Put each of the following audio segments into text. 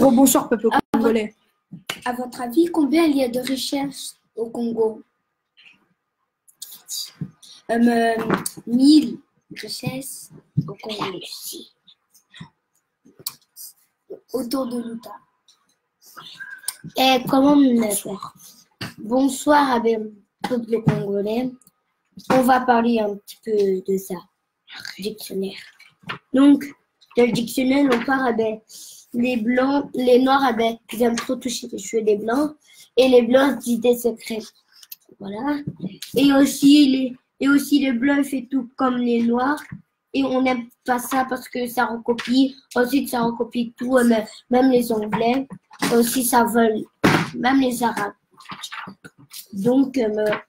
Rebonsoir, peuple congolais. À votre avis, combien il y a de richesses au Congo? 1000 richesses au Congo. Autour de l'Utah. Et comment bonsoir. Bonsoir à peuple congolais. On va parler un petit peu de ça. Dictionnaire. Donc, dans le dictionnaire, on parle les blancs, les noirs, ils aiment trop toucher les cheveux des blancs. Et les blancs disent des secrets. Voilà. Et aussi les blancs fait tout comme les noirs. Et on n'aime pas ça parce que ça recopie. Ensuite, ça recopie tout, même les Anglais. Aussi, ça vole, même les Arabes. Donc,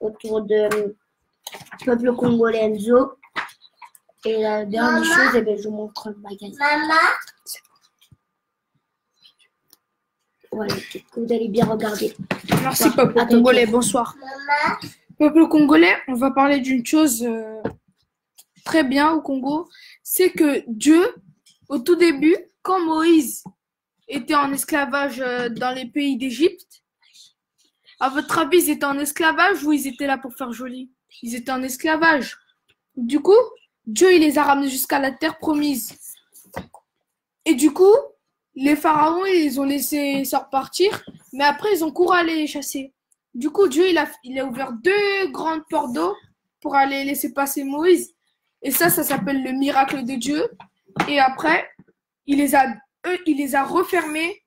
autour de peuple congolais Enzo. Et la dernière chose, je vous montre le magasin. Maman. Voilà, que vous allez bien regarder. Merci, peuple congolais. Bonsoir. Maman. Peuple congolais, on va parler d'une chose très bien au Congo. C'est que Dieu, au tout début, quand Moïse était en esclavage dans les pays d'Égypte, à votre avis, ils étaient en esclavage ou ils étaient là pour faire joli? Ils étaient en esclavage. Du coup, Dieu, il les a ramenés jusqu'à la terre promise. Et du coup, les pharaons, ils les ont laissés se repartir, mais après, ils ont couru aller les chasser. Du coup, Dieu, il a ouvert 2 grandes portes d'eau pour aller laisser passer Moïse. Et ça s'appelle le miracle de Dieu. Et après, il les a refermés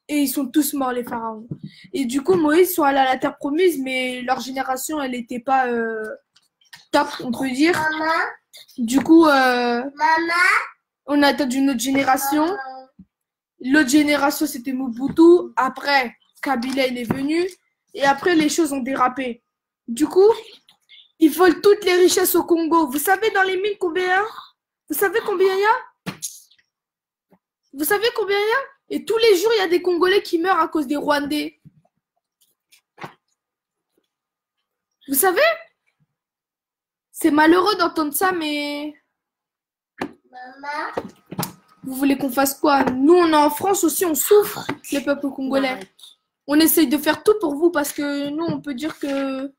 et ils sont tous morts, les pharaons. Et du coup, Moïse sont allés à la terre promise, mais leur génération, elle n'était pas top, on peut dire. Maman. Du coup, Maman. on a attendu une autre génération. L'autre génération, c'était Mobutu. Après, Kabila, il est venu. Et après, les choses ont dérapé. Du coup, ils volent toutes les richesses au Congo. Vous savez dans les mines combien? Vous savez combien il y a? Vous savez combien il y a? Et tous les jours, il y a des Congolais qui meurent à cause des Rwandais. Vous savez? C'est malheureux d'entendre ça, mais... Maman. Vous voulez qu'on fasse quoi? Nous, on est en France aussi, on souffre, les peuples congolais. On essaye de faire tout pour vous parce que nous, on peut dire que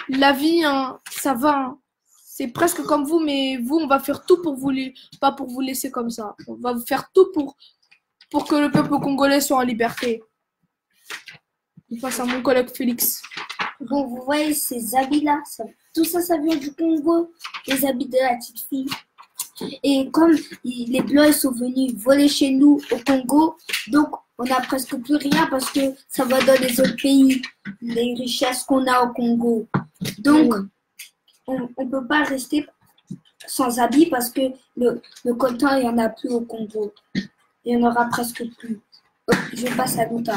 la vie, hein, ça va. Hein. C'est presque comme vous, mais vous, on va faire tout pour vous, pas pour vous laisser comme ça. On va faire tout pour que le peuple congolais soit en liberté. Je passe à mon collègue Félix. Bon, vous voyez ces habits-là, tout ça, ça vient du Congo, les habits de la petite fille. Et comme les Blancs ils sont venus voler chez nous au Congo, donc on n'a presque plus rien parce que ça va dans les autres pays, les richesses qu'on a au Congo. Donc, on ne peut pas rester sans habits parce que le coton, il n'y en a plus au Congo. Il n'y en aura presque plus. Je passe à l'autre.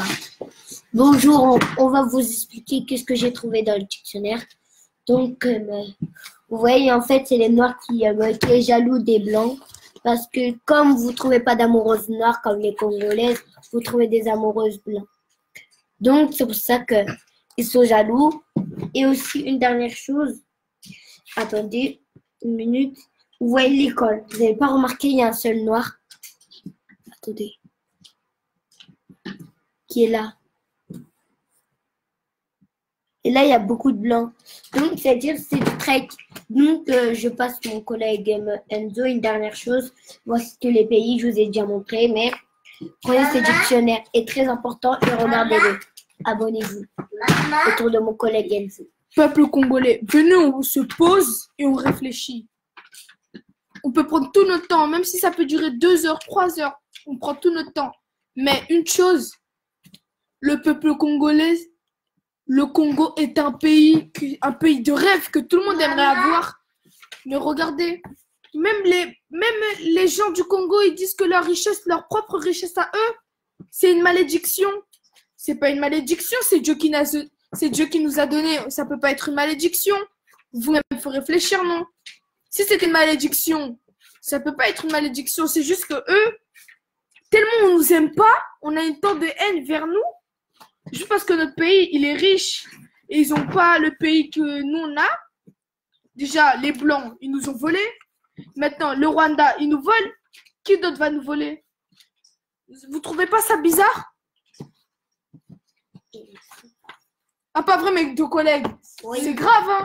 Bonjour, on va vous expliquer qu'est-ce que j'ai trouvé dans le dictionnaire. Donc, vous voyez, en fait, c'est les Noirs qui est jaloux des Blancs. Parce que comme vous ne trouvez pas d'amoureuses noires comme les Congolaises, vous trouvez des amoureuses blancs. Donc, c'est pour ça qu'ils sont jaloux. Et aussi, une dernière chose. Attendez, une minute. Vous voyez l'école. Vous n'avez pas remarqué, il y a un seul Noir. Attendez. Qui est là. Et là, il y a beaucoup de blancs. Donc, c'est-à-dire c'est du trek. Donc, je passe mon collègue Enzo. Une dernière chose. Voici tous les pays, je vous ai déjà montré. Mais prenez ce dictionnaire. Est très important et regardez-le. Abonnez-vous. Autour de mon collègue Enzo. Peuple congolais, venez, on se pose et on réfléchit. On peut prendre tout notre temps, même si ça peut durer 2 heures, 3 heures. On prend tout notre temps. Mais une chose, le peuple congolais, le Congo est un pays de rêve que tout le monde aimerait avoir. Mais regardez, même les gens du Congo, ils disent que leur richesse, leur propre richesse à eux, c'est une malédiction. C'est pas une malédiction, c'est Dieu qui nous a donné. Ça peut pas être une malédiction. Vous-même, il faut réfléchir, non? Si c'est une malédiction, ça peut pas être une malédiction. C'est juste que eux, tellement on nous aime pas, on a une tant de haine vers nous. Juste parce que notre pays, il est riche et ils n'ont pas le pays que nous, on a. Déjà, les Blancs, ils nous ont volés. Maintenant, le Rwanda, ils nous volent. Qui d'autre va nous voler? Vous trouvez pas ça bizarre? Ah, pas vrai, mes deux collègues. Oui. C'est grave, hein?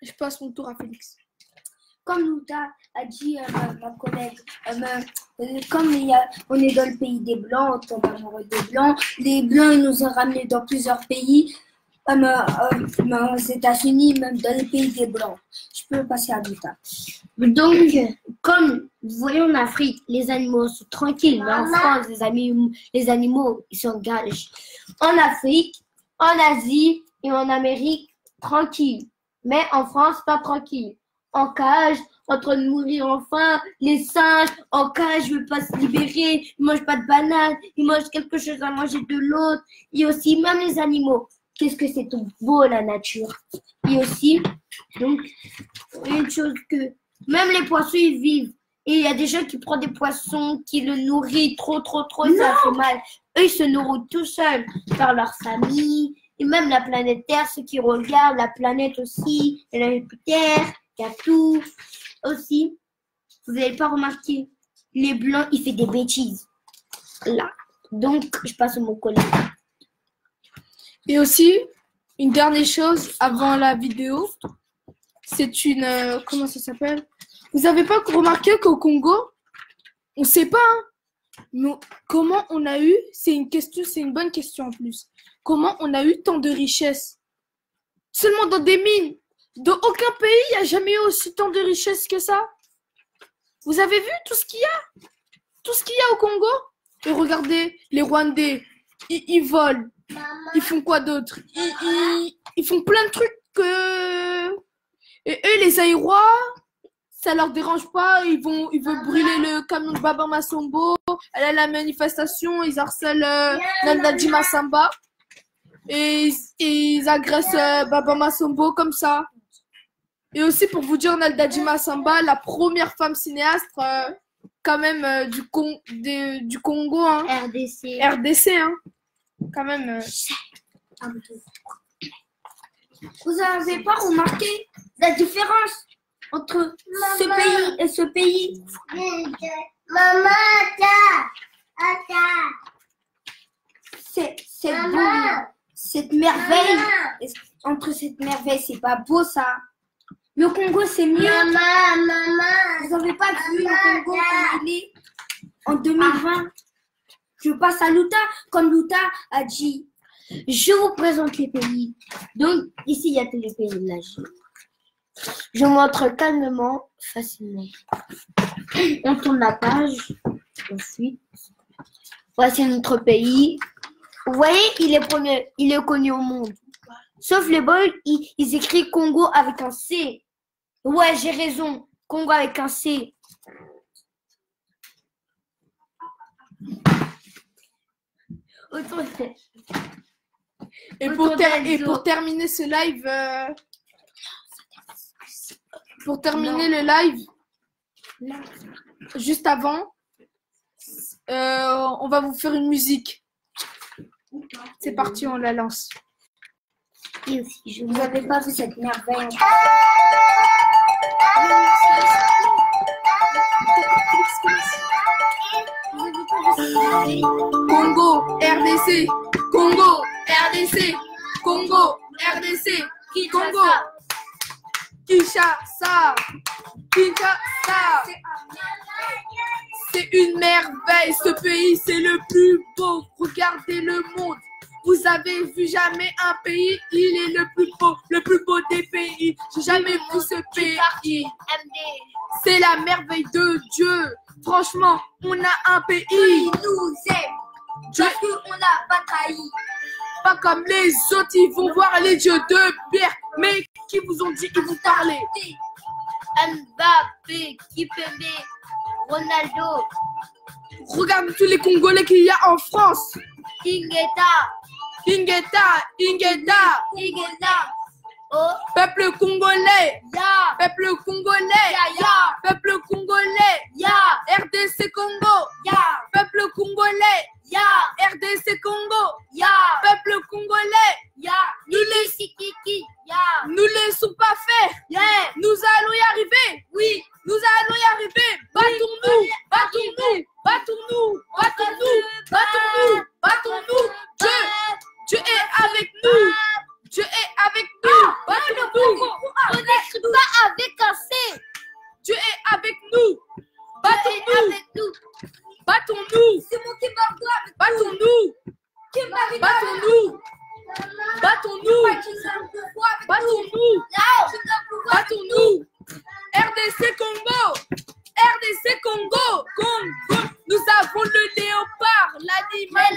Je passe mon tour à Félix. Comme Louta a dit ma collègue, comme on est dans le pays des Blancs, on tombe amoureux des Blancs, les Blancs ils nous ont ramenés dans plusieurs pays, aux États-Unis, même dans le pays des Blancs. Je peux passer à Louta. Donc, comme vous voyez en Afrique, les animaux sont tranquilles, mais en France, les animaux, ils s'engagent. En Afrique, en Asie et en Amérique, tranquille. Mais en France, pas tranquille. En cage, en train de mourir enfin, les singes, en cage, ne veulent pas se libérer, ils mangent pas de bananes, ils mangent quelque chose à manger de l'autre. Et aussi, même les animaux, qu'est-ce que c'est tout beau la nature. Et aussi, donc, une chose que même les poissons, ils vivent. Et il y a des gens qui prennent des poissons, qui le nourrissent trop, et ça fait mal. Eux, ils se nourrissent tout seuls par leur famille. Et même la planète Terre, ceux qui regardent, la planète aussi, et la Jupiter, il y a tout. Aussi, vous n'avez pas remarqué, les Blancs, ils font des bêtises. Là. Donc, je passe au mot collègue. Et aussi, une dernière chose avant la vidéo, c'est une... comment ça s'appelle? Vous n'avez pas remarqué qu'au Congo, on ne sait pas, hein, mais comment on a eu, c'est une bonne question en plus, comment on a eu tant de richesses? Seulement dans des mines. Dans aucun pays, il n'y a jamais eu aussi tant de richesses que ça. Vous avez vu tout ce qu'il y a? Tout ce qu'il y a au Congo? Et regardez, les Rwandais, ils volent. Ils font quoi d'autre? Ils font plein de trucs que... Et eux, les Aïrois, ça leur dérange pas. Ils veulent brûler le camion de Baba Massombo. Elle a la manifestation, ils harcèlent Nandadi Massamba. Et ils agressent Baba Massombo comme ça. Et aussi, pour vous dire, Nandadi Massamba, la première femme cinéaste quand même du Congo. Hein. RDC. RDC, hein. Quand même. Vous n'avez pas remarqué la différence entre ce pays et ce pays? Maman, C'est beau. Cette merveille, entre cette merveille, c'est pas beau ça. Le Congo, c'est mieux. Vous n'avez pas vu le Congo comme il est en 2020? Je passe à Louta, comme Louta a dit. je vous présente les pays. Donc, ici, il y a tous les pays de l'Asie. Je montre calmement, facilement. On tourne la page. Ensuite, voici notre pays. Vous voyez, il est connu au monde. Sauf les boys, ils écrivent Congo avec un C. Ouais, j'ai raison. Congo avec un C. Et pour terminer ce live, le live, juste avant, on va vous faire une musique. C'est parti, on la lance. Et aussi, Vous n'avez pas vu cette merveille? Congo, RDC, Congo, RDC, Congo, RDC, Congo, Kinshasa, Kinshasa. C'est une merveille, ce pays, c'est le plus beau. Regardez le monde. Vous avez vu jamais un pays, il est le plus beau des pays. J'ai jamais vu ce pays. C'est la merveille de Dieu. Franchement, on a un pays. Il nous aime. Parce qu'on n'a pas trahi. Pas comme les autres, ils vont voir les dieux de pierre. Mais qui vous ont dit qu'ils vont parler? Mbappé, Kipembe, Ronaldo, Regarde tous les Congolais qu'il y a en France. Ingeta, Ingeta. oh, Peuple congolais. ya, Peuple congolais. ya, Peuple congolais. ya, RDC Congo. ya, Peuple congolais. ya, RDC Congo. ya, Peuple congolais. ya, Nous les Kiki, ya, Nous laissons pas faire. yeah, Nous allons y arriver. Oui, nous allons y arriver. Battons-nous. Battons-nous. Battons-nous. battons-nous, battons-nous, battons-nous. Dieu est avec nous. Dieu est avec nous. Battons-nous. On n'écrit pas avec un C. Dieu est avec nous. Battons-nous. Avec nous. Battons-nous. C'est moi qui m'a voix avec Battons-nous. qui m'a Battons-nous. Battons-nous. Battons-nous. Battons-nous. RDC Congo. RDC Congo. Congo. Nous avons le léopard, l'animal.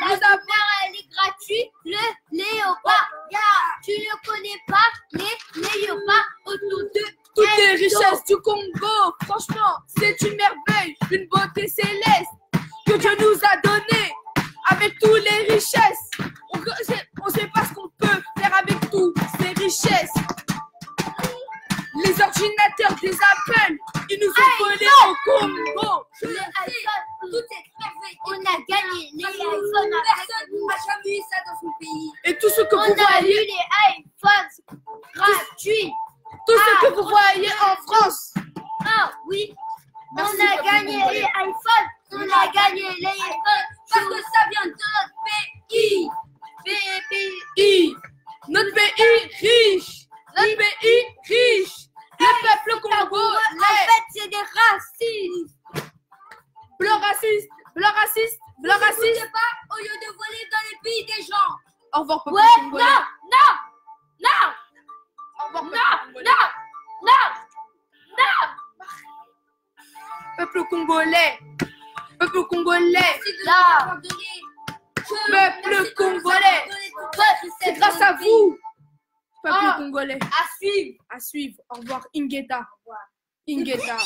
La lumière, elle est gratuite. Le léopard. Tu ne connais pas les léopards autour de Toutes les richesses du Congo, franchement, c'est une merveille, une beauté céleste que Dieu nous a donnée avec toutes les richesses. On sait pas ce qu'on peut faire avec toutes ces richesses. Les ordinateurs des appels, ils nous ont volés au Congo. le iPhone. Tout est merveilleux. On a gagné les iPhones. Personne n'a jamais eu ça dans son pays. Et tout ce que On vous a eu voyez, les iPhones gratuits. tout ce que vous voyez en France. Ah oui. Merci, On a peuple gagné congolais. les iPhones. On a gagné les iPhones. Parce que ça vient de notre pays. Notre pays riche. Notre pays riche. Le peuple En congolais. fait, c'est des racistes. Blanc raciste. Blanc raciste. Blanc raciste. N'écoutez pas au lieu de voler dans les pays des gens. Au revoir, peuple Ouais, non, congolais. non, Au revoir, non, peuple congolais. non, non. Peuple congolais. Peuple congolais. C'est de Là. nous avoir donné. Peuple congolais. C'est grâce à vous. Peuple Ah. congolais. À suivre. À suivre. Au revoir, Ingeta. Ingeta.